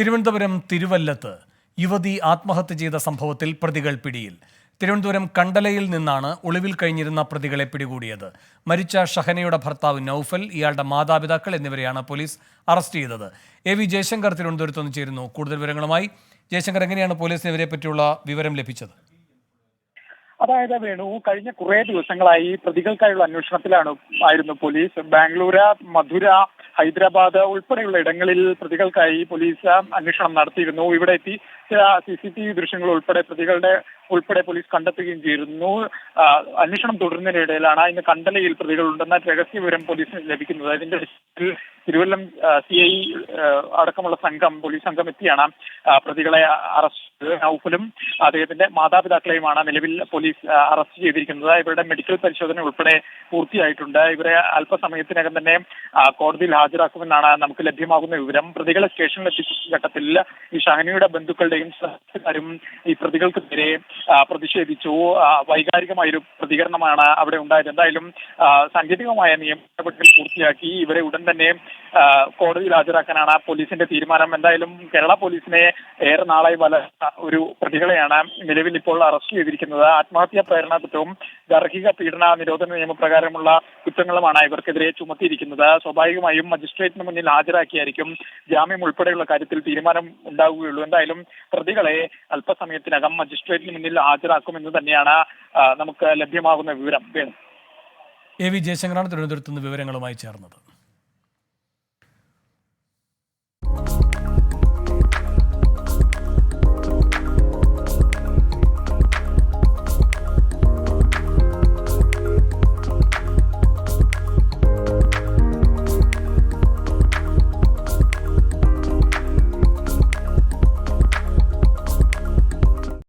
തിരുവനന്തപുരം തിരുവല്ലത്ത് യുവതി ആത്മഹത്യ ചെയ്ത സംഭവത്തിൽ പ്രതികൾ പിടിയിൽ. തിരുവനന്തപുരം കണ്ടലയിൽ നിന്നാണ് ഒളിവിൽ കഴിഞ്ഞിരുന്ന പ്രതികളെ പിടികൂടിയത്. മരിച്ച ഷഹനയുടെ ഭർത്താവ് നൌഫൽ, ഇയാളുടെ മാതാപിതാക്കൾ എന്നിവരെയാണ് പോലീസ് അറസ്റ്റ് ചെയ്തത്. AV ജയശങ്കർ തിരുവനന്തപുരത്ത് നിന്ന് ചേരുന്നു. കൂടുതൽ വിവരങ്ങളുമായി ജയശങ്കർ, എങ്ങനെയാണ് പോലീസിന് ഇവരെ പറ്റിയുള്ള വിവരം ലഭിച്ചത്? അതായത് വേണു, കഴിഞ്ഞ കുറേ ദിവസങ്ങളായി പ്രതികൾക്കായുള്ള അന്വേഷണത്തിലായിരുന്നു പോലീസ്. ബാംഗ്ലൂര്, മധുര, ഹൈദരാബാദ് ഉൾപ്പെടെയുള്ള ഇടങ്ങളിൽ പ്രതികൾക്കായി പോലീസ് അന്വേഷണം നടത്തിയിരുന്നു. ഇവിടെ എത്തി ചില CCTV ദൃശ്യങ്ങൾ ഉൾപ്പെടെ പോലീസ് കണ്ടെത്തുകയും ചെയ്തിരുന്നു. അന്വേഷണം തുടരുന്നതിനിടയിലാണ് ഇന്ന് കണ്ടലയിൽ പ്രതികളുണ്ടെന്ന രഹസ്യ വിവരം പോലീസിന് ലഭിക്കുന്നത്. ഇതിന്റെ തിരുവല്ലം CI അടക്കമുള്ള പോലീസ് സംഘം എത്തിയാണ് പ്രതികളെ അറസ്റ്റ് ചെയ്തത്. നൌഫലും അദ്ദേഹത്തിന്റെ മാതാപിതാക്കളെയുമാണ് നിലവിൽ പോലീസ് അറസ്റ്റ് ചെയ്തിരിക്കുന്നത്. ഇവരുടെ മെഡിക്കൽ പരിശോധന ഉൾപ്പെടെ പൂർത്തിയായിട്ടുണ്ട്. ഇവരെ അല്പസമയത്തിനകം തന്നെ കോടതിയിൽ ഹാജരാക്കുമെന്നാണ് നമുക്ക് ലഭ്യമാകുന്ന വിവരം. പ്രതികളെ സ്റ്റേഷനിൽ എത്തിച്ച ഘട്ടത്തിൽ ഈ ഷഹനയുടെ ബന്ധുക്കളുടെയും സഹോദരന്മാരും ഈ പ്രതികൾക്ക് നേരെ പ്രതിഷേധിച്ചു. വൈകാരികമായൊരു പ്രതികരണമാണ് അവിടെ ഉണ്ടായത്. എന്തായാലും സാങ്കേതികമായ നിയമ നടപടികൾ പൂർത്തിയാക്കി ഇവരെ ഉടൻ തന്നെ കോടതിയിൽ ഹാജരാക്കാനാണ് പോലീസിന്റെ തീരുമാനം. എന്തായാലും കേരള പോലീസിനെ ഏറെ നാളായി ഒരു പ്രതികളെയാണ് നിലവിൽ ഇപ്പോൾ അറസ്റ്റ് ചെയ്തിരിക്കുന്നത്. ആത്മഹത്യാ പ്രേരണ കുറ്റവും ഗാർഹിക പീഡന നിരോധന നിയമപ്രകാരമുള്ള കുറ്റങ്ങളുമാണ് ഇവർക്കെതിരെ ചുമത്തിയിരിക്കുന്നത്. സ്വാഭാവികമായും മജിസ്ട്രേറ്റിന് മുന്നിൽ ഹാജരാക്കിയായിരിക്കും ജാമ്യം ഉൾപ്പെടെയുള്ള കാര്യത്തിൽ തീരുമാനം ഉണ്ടാവുകയുള്ളൂ. എന്തായാലും പ്രതികളെ അല്പസമയത്തിനകം മജിസ്ട്രേറ്റിന് മുന്നിൽ ഹാജരാക്കുമെന്ന് തന്നെയാണ് നമുക്ക് ലഭ്യമാകുന്ന വിവരം. AV ജയശങ്കറാണ് തിരുവനന്തപുരത്ത് നിന്ന് വിവരങ്ങളുമായി ചേർന്നത്.